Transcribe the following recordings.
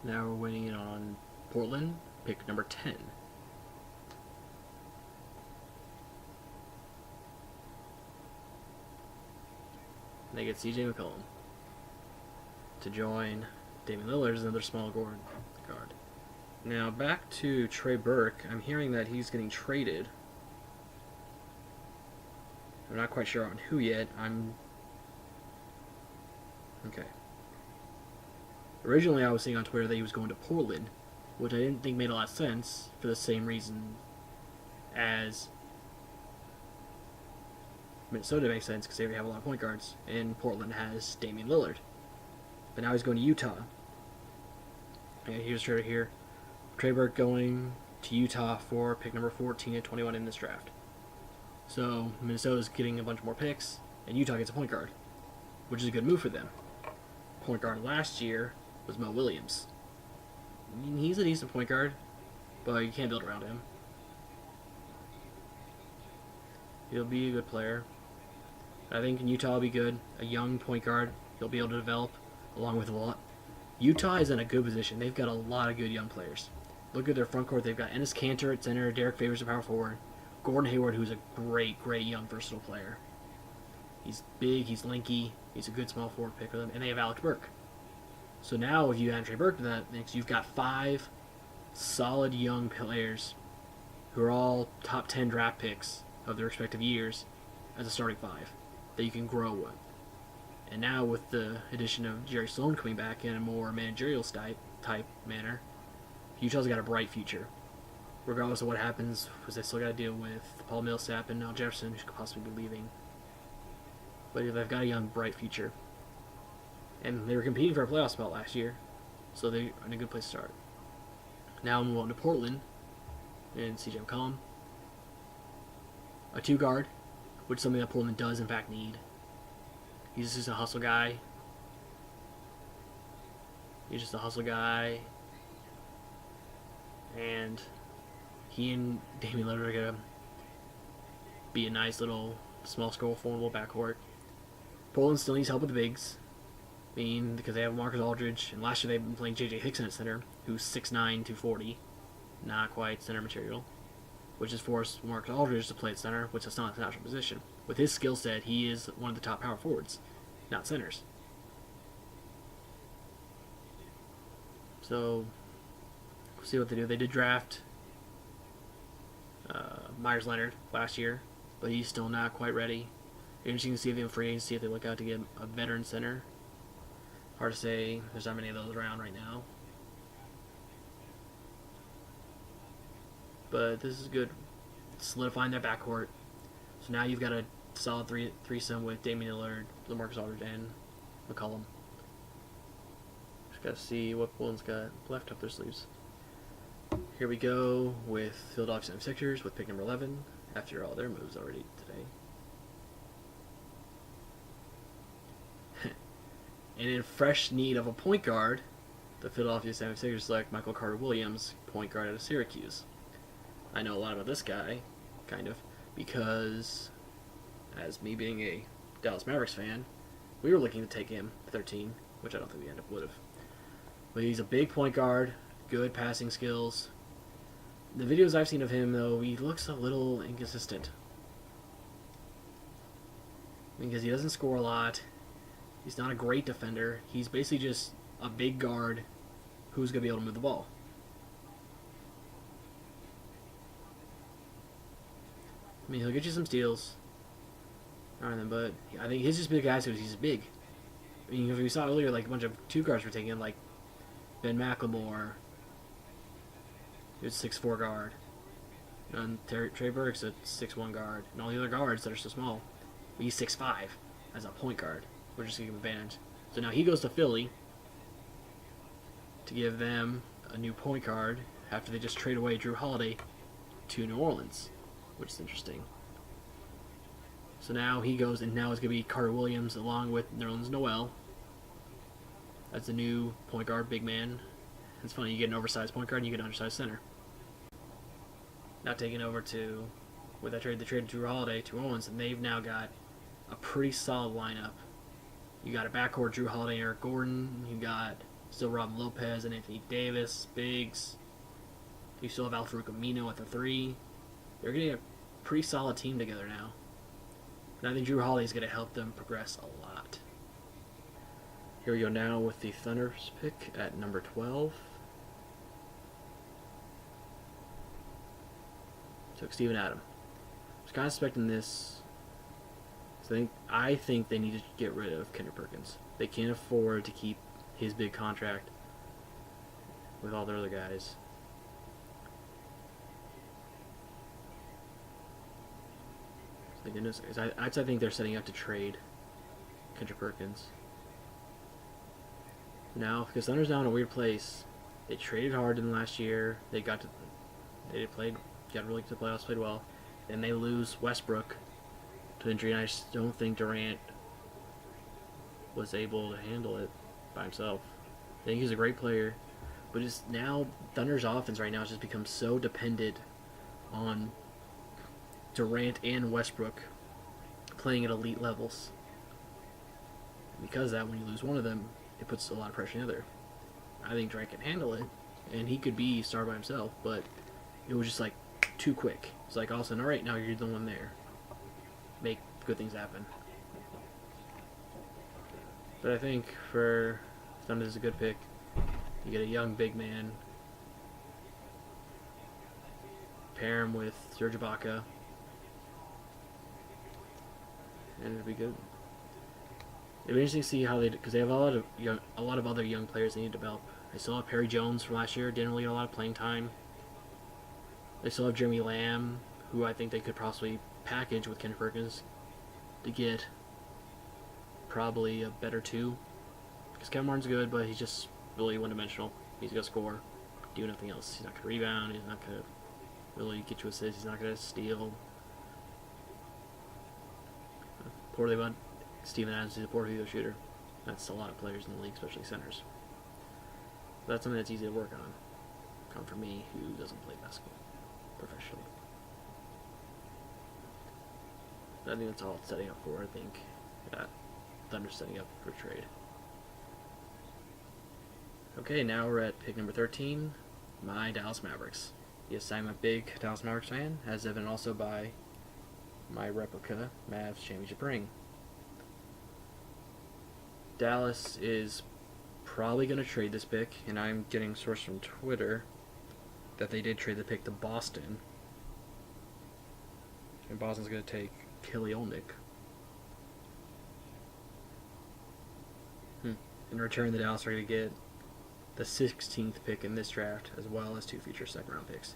Now we're waiting on Portland, pick number 10. They get CJ McCollum to join Damian Lillard as another small guard. Now back to Trey Burke. I'm hearing that he's getting traded. I'm not quite sure on who yet. Okay. Originally I was seeing on Twitter that he was going to Portland, which I didn't think made a lot of sense for the same reason as Minnesota makes sense because they have a lot of point guards, and Portland has Damian Lillard. But now he's going to Utah. And here's Trey here. Trey Burke going to Utah for pick number 14 and 21 in this draft. So Minnesota's getting a bunch more picks, and Utah gets a point guard, which is a good move for them. Point guard last year was Mo Williams. He's a decent point guard, but you can't build around him. He'll be a good player. I think in Utah will be good. A young point guard he'll be able to develop along with a lot. Utah is in a good position. They've got a lot of good young players. Look at their front court. They've got Enes Kanter at center, Derek Favors at power forward, Gordon Hayward, who's a great young versatile player. He's big, he's lanky, he's a good small forward pick for them, and they have Alex Burke. So now if you add Trey Burke to that mix, you've got 5 solid young players who are all top 10 draft picks of their respective years as a starting 5 that you can grow with. And now with the addition of Jerry Sloan coming back in a more managerial type manner, Utah's got a bright future. Regardless of what happens, because they still got to deal with Paul Millsap and Al Jefferson, who could possibly be leaving. But they've got a young, bright future. And they were competing for a playoff spot last year, so they're in a good place to start. Now we'll move on to Portland and CJ McCollum. A 2 guard, which is something that Portland does in fact need. He's just a hustle guy. And he and Damian Lillard are going to be a nice little small scroll formidable backcourt. Portland still needs help with the bigs, because they have Marcus Aldridge, and last year they've been playing J.J. Hickson at center, who's 6'9", 240, not quite center material, which has forced Marcus Aldridge to play at center, which is not his natural position. With his skill set, he is one of the top power forwards, not centers. So, we'll see what they do. They did draft Myers Leonard last year, but he's still not quite ready. Interesting to see if they have free agency, if they look out to get a veteran center. Hard to say. There's not many of those around right now. But this is good. Solidifying their backcourt. So now you've got a solid threesome with Damian Lillard, LaMarcus Aldridge, and McCollum. Just got to see what Portland's got left up their sleeves. Here we go with Philadelphia 76ers with pick number 11, after all their moves already today. And in fresh need of a point guard, the Philadelphia 76ers select Michael Carter-Williams, point guard out of Syracuse. I know a lot about this guy, kind of, because as me being a Dallas Mavericks fan, we were looking to take him 13, which I don't think we would have. But he's a big point guard, good passing skills. The videos I've seen of him, though, he looks a little inconsistent, because he doesn't score a lot. He's not a great defender. He's basically just a big guard who's going to be able to move the ball. I mean, he'll get you some steals. But I think he's just big guys because he's big. I mean, if we saw earlier, like a bunch of 2 guards were taken, like Ben McLemore, who's a 6'4" guard, and Trey Burke's a 6'1" guard, and all the other guards that are so small. But he's 6'5" as a point guard, which is going to give him advantage. So now he goes to Philly to give them a new point guard after they just trade away Drew Holiday to New Orleans, which is interesting. So now he goes, and now it's going to be Carter Williams along with Nerlens Noel as the new point guard, big man. It's funny, you get an oversized point guard and you get an undersized center. Now taking over to, with that trade, they traded Drew Holiday to New Orleans, and they've now got a pretty solid lineup. You got a backcourt, Drew Holiday and Eric Gordon. You got Still Robin Lopez and Anthony Davis, bigs. You still have Al-Farouq Amino at the 3. They're getting a pretty solid team together now. And I think Drew Holiday is going to help them progress a lot. Here we go now with the Thunder's pick at number 12. Took Steven Adam. I was kind of expecting this. I think they need to get rid of Kendrick Perkins. They can't afford to keep his big contract with all their other guys. Thank goodness, I think they're setting up to trade Kendrick Perkins. Now, because Thunder's now in a weird place. They traded Harden last year. They got really to the playoffs, played well. Then they lose Westbrook to injury, and I just don't think Durant was able to handle it by himself. I think he's a great player, but just now Thunder's offense right now has just become so dependent on Durant and Westbrook playing at elite levels. Because of that, when you lose one of them, it puts a lot of pressure on the other. I think Durant can handle it, and he could be star by himself, but it was just like too quick. It's like all of a sudden, all right, now you're the one there. Make good things happen. But I think for Thunder is a good pick. You get a young big man. Pair him with Serge Ibaka. And it'll be good. It'll be interesting to see how because they have a lot of other young players they need to develop. They still have Perry Jones from last year, didn't really get a lot of playing time. They still have Jeremy Lamb, who I think they could possibly package with Kendrick Perkins to get probably a better 2. Because Kevin Martin's good, but he's just really one-dimensional. He's going to score, do nothing else. He's not going to rebound. He's not going to really get you assists. He's not going to steal. Poorly about Steven Adams. He's a poor video shooter. That's a lot of players in the league, especially centers. But that's something that's easy to work on. Come from me, who doesn't play basketball professionally. But I think that's all it's setting up for. I think Thunder's setting up for trade. Okay, now we're at pick number 13, my Dallas Mavericks. Yes, I'm a big Dallas Mavericks fan, as evident also by my replica Mavs championship ring. Dallas is probably going to trade this pick, and I'm getting sourced from Twitter that they did trade the pick to Boston. And Boston's going to take Kelly Olynyk. In return, the Dallas are going to get the 16th pick in this draft, as well as 2 future second-round picks.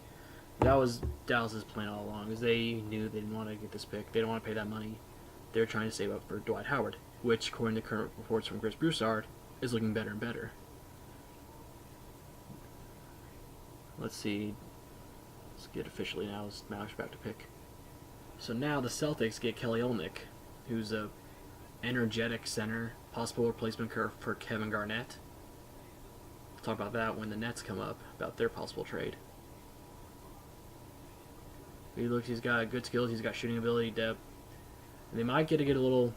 That was Dallas's plan all along, because they knew they didn't want to get this pick. They don't want to pay that money. They're trying to save up for Dwight Howard, which, according to current reports from Chris Broussard, is looking better and better. Let's see. Let's get officially now. Mavericks back to pick. So now the Celtics get Kelly Olynyk, who's a energetic center, possible replacement for Kevin Garnett. We'll talk about that when the Nets come up, about their possible trade. He's got good skills, he's got shooting ability, depth. And they might get a little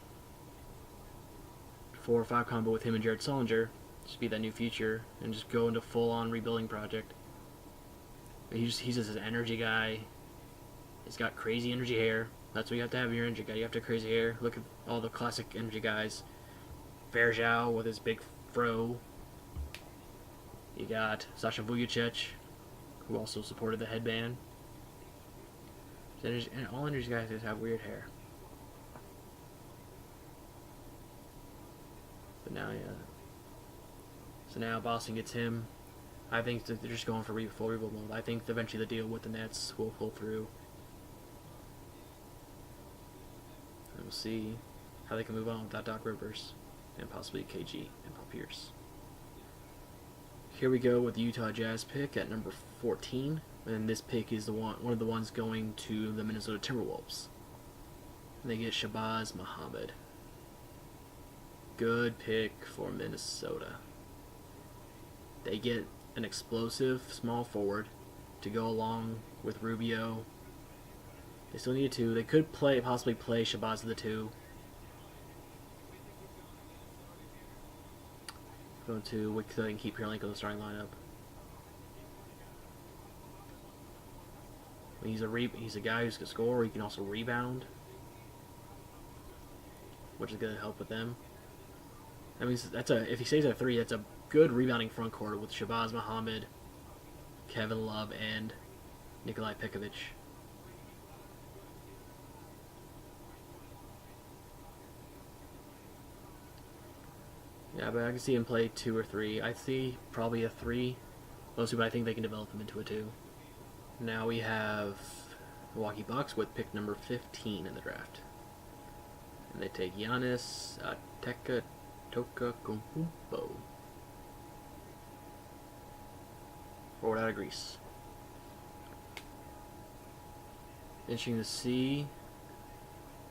4 or 5 combo with him and Jared Sullinger, just be that new future, and just go into full-on rebuilding project. He's just an energy guy. He's got crazy energy hair. That's what you have to have in your energy guy. You have to have crazy hair. Look at all the classic energy guys. Verjao with his big fro. You got Sasha Vujacic, who also supported the headband. And all energy guys just have weird hair. But now, yeah. So now Boston gets him. I think that they're just going for full rebuild mode. I think eventually the deal with the Nets will pull through. And we'll see how they can move on without Doc Rivers and possibly KG and Paul Pierce. Here we go with the Utah Jazz pick at number 14. And this pick is one of the ones going to the Minnesota Timberwolves. And they get Shabazz Muhammad. Good pick for Minnesota. They get an explosive small forward to go along with Rubio. They still need a 2. They could possibly play Shabazz at the 2. Going to Wick and keep Kirilenko in the starting lineup. He's a guy who's going to score. He can also rebound, which is going to help with them. I mean, if he stays at 3, that's a good rebounding front court with Shabazz Muhammad, Kevin Love, and Nikolai Pekovic. Yeah, but I can see him play 2 or 3. I see probably a 3, mostly, but I think they can develop him into a 2. Now we have Milwaukee Bucks with pick number 15 in the draft. And they take Giannis Antetokounmpo. Forward out of Greece. Interesting to see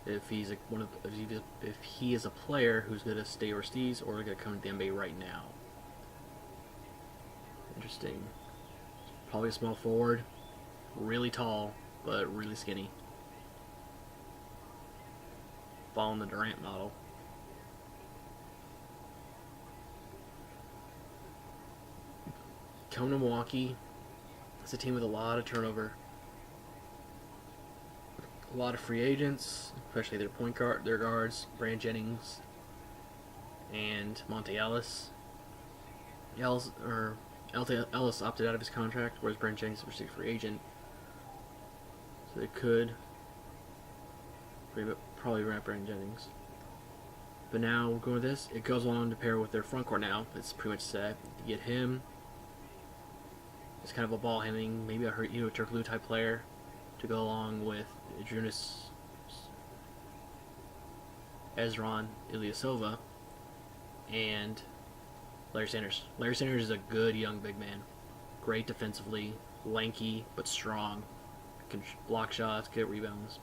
if he's if he is a player who's going to stay overseas or going to come to the NBA right now. Interesting. Probably a small forward. Really tall, but really skinny. Following the Durant model. Coming to Milwaukee, it's a team with a lot of turnover. A lot of free agents, especially their guards, Brand Jennings and Monte Ellis. Ellis opted out of his contract, whereas Brand Jennings was a free agent. So they could probably wrap Brand Jennings. But now we're going with this. It goes on to pair with their front court now. It's pretty much set. To get him, it's kind of a ball handling, maybe a Turkoglu type player to go along with Junis Ezron Ilyasova and Larry Sanders. Larry Sanders is a good young big man. Great defensively, lanky but strong. Can block shots, get rebounds,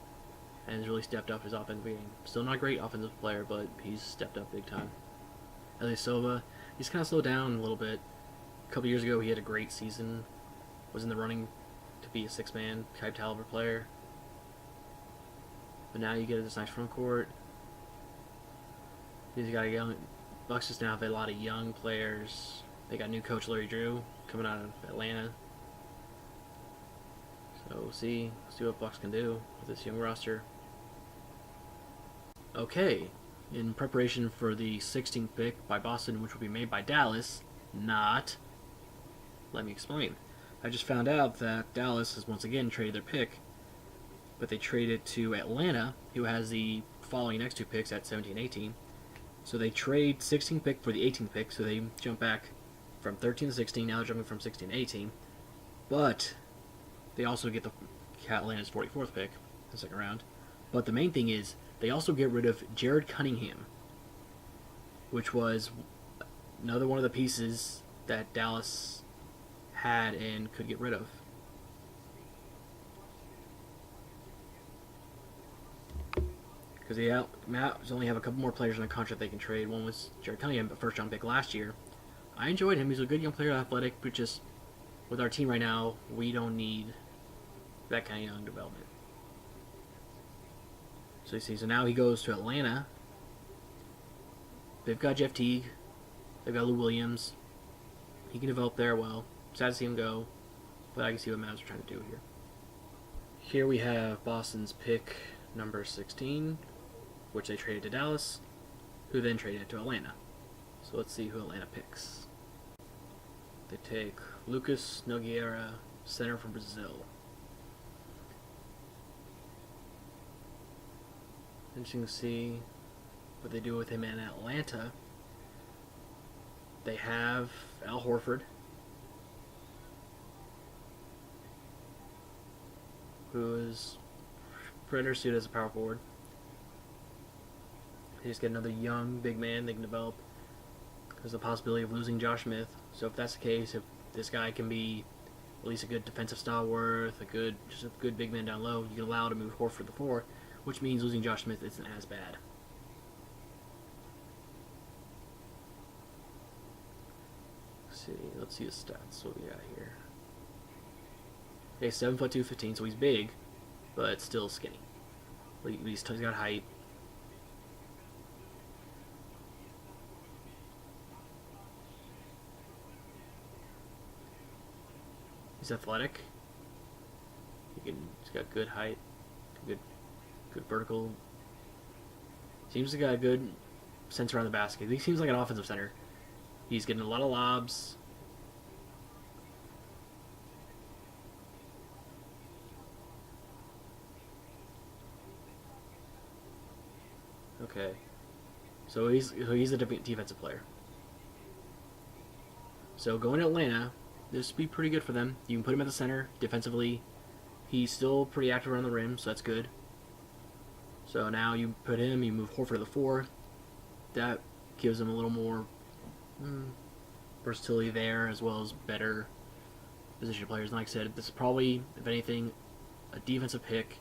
and has really stepped up his offensive game. Still not a great offensive player, but he's stepped up big time. Ilyasova, he's kind of slowed down a little bit. A couple years ago, he had a great season. Was in the running to be a 6-man type caliber player. But now you get this nice front court. He's got a young. Bucks just now have a lot of young players. They got new coach Larry Drew coming out of Atlanta. So we'll see what Bucks can do with this young roster. Okay, in preparation for the 16th pick by Boston, which will be made by Dallas, not. Let me explain. I just found out that Dallas has once again traded their pick, but they traded to Atlanta, who has the following next 2 picks at 17 and 18. So they trade 16th pick for the 18th pick, so they jump back from 13 to 16. Now they're jumping from 16 to 18. But they also get the Atlanta's 44th pick in the second round. But the main thing is they also get rid of Jared Cunningham, which was another one of the pieces that Dallas had and could get rid of. Because they only have a couple more players in the contract they can trade. One was Jared Cunningham, a first round pick last year. I enjoyed him. He's a good young player, athletic, but just with our team right now, we don't need that kind of young development. So you see, so now he goes to Atlanta. They've got Jeff Teague. They've got Lou Williams. He can develop there well. Sad to see him go, but I can see what Mavs are trying to do here. Here we have Boston's pick number 16, which they traded to Dallas, who then traded it to Atlanta. So let's see who Atlanta picks. They take Lucas Nogueira, center from Brazil. Interesting to see what they do with him in Atlanta. They have Al Horford, who is better suited as a power forward. They just get another young big man they can develop. There's the possibility of losing Josh Smith. So if that's the case, if this guy can be at least a good defensive stalwart, just a good big man down low, you can allow to move Horford to the 4, which means losing Josh Smith isn't as bad. Let's see his stats. What we got here? Okay, 7'2", 15", so he's big, but still skinny. He's got height. He's athletic. He's got good height, good vertical. Seems to got a good sense around the basket. He seems like an offensive center. He's getting a lot of lobs. Okay. So he's a defensive player. So going to Atlanta, this would be pretty good for them. You can put him at the center defensively. He's still pretty active around the rim, so that's good. So now you put him, you move Horford to the 4. That gives him a little more versatility there, as well as better position players. And like I said, this is probably, if anything, a defensive pick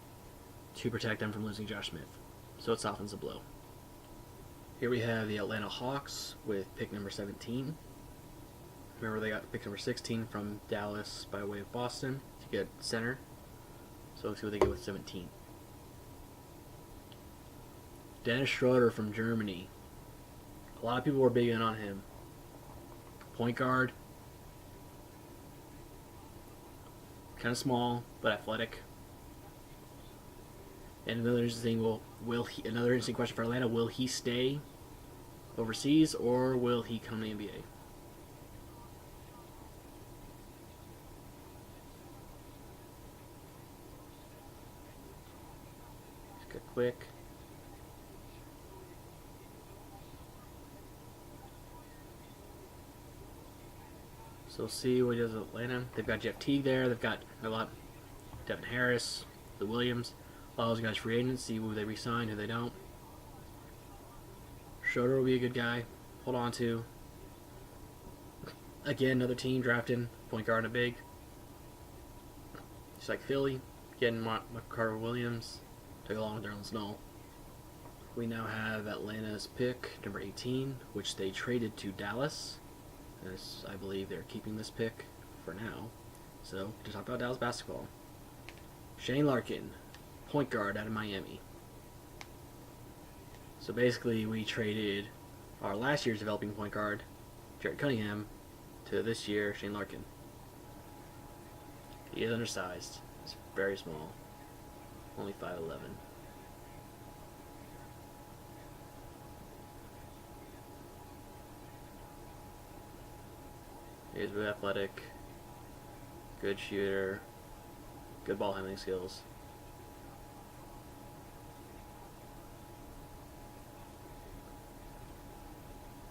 to protect them from losing Josh Smith. So it softens the blow. Here we have the Atlanta Hawks with pick number 17. Remember, they got pick number 16 from Dallas by way of Boston to get center. So let's see what they get with 17. Dennis Schroeder from Germany. A lot of people were big in on him. Point guard. Kind of small, but athletic. And another interesting another interesting question for Atlanta: will he stay overseas or will he come to the NBA? Just get quick. So see what he does with Atlanta. They've got Jeff Teague there. They've got a lot. Devin Harris, the Williams. All those guys free agents. See who they re-sign, who they don't. Schroeder will be a good guy. Hold on to. Again, another team drafting point guard and a big. Just like Philly, getting Carter Williams. Took along with Darren Snow. We now have Atlanta's pick, number 18, which they traded to Dallas. As I believe they're keeping this pick for now. So, to talk about Dallas basketball. Shane Larkin, point guard out of Miami. So basically, we traded our last year's developing point guard, Jared Cunningham, to this year, Shane Larkin. He is undersized. He's very small. Only 5'11". He's really athletic, good shooter, good ball handling skills.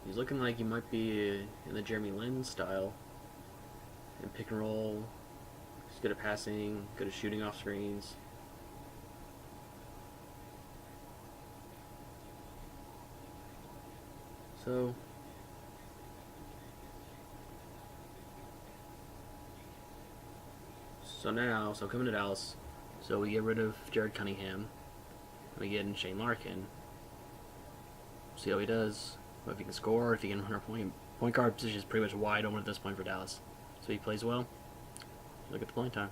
He's looking like he might be in the Jeremy Lin style. In pick and roll, he's good at passing, good at shooting off screens. So coming to Dallas, so we get rid of Jared Cunningham, and we get in Shane Larkin. See how he does, if he can score, if he can run our point guard position is pretty much wide open at this point for Dallas. So he plays well. Look at the playing time.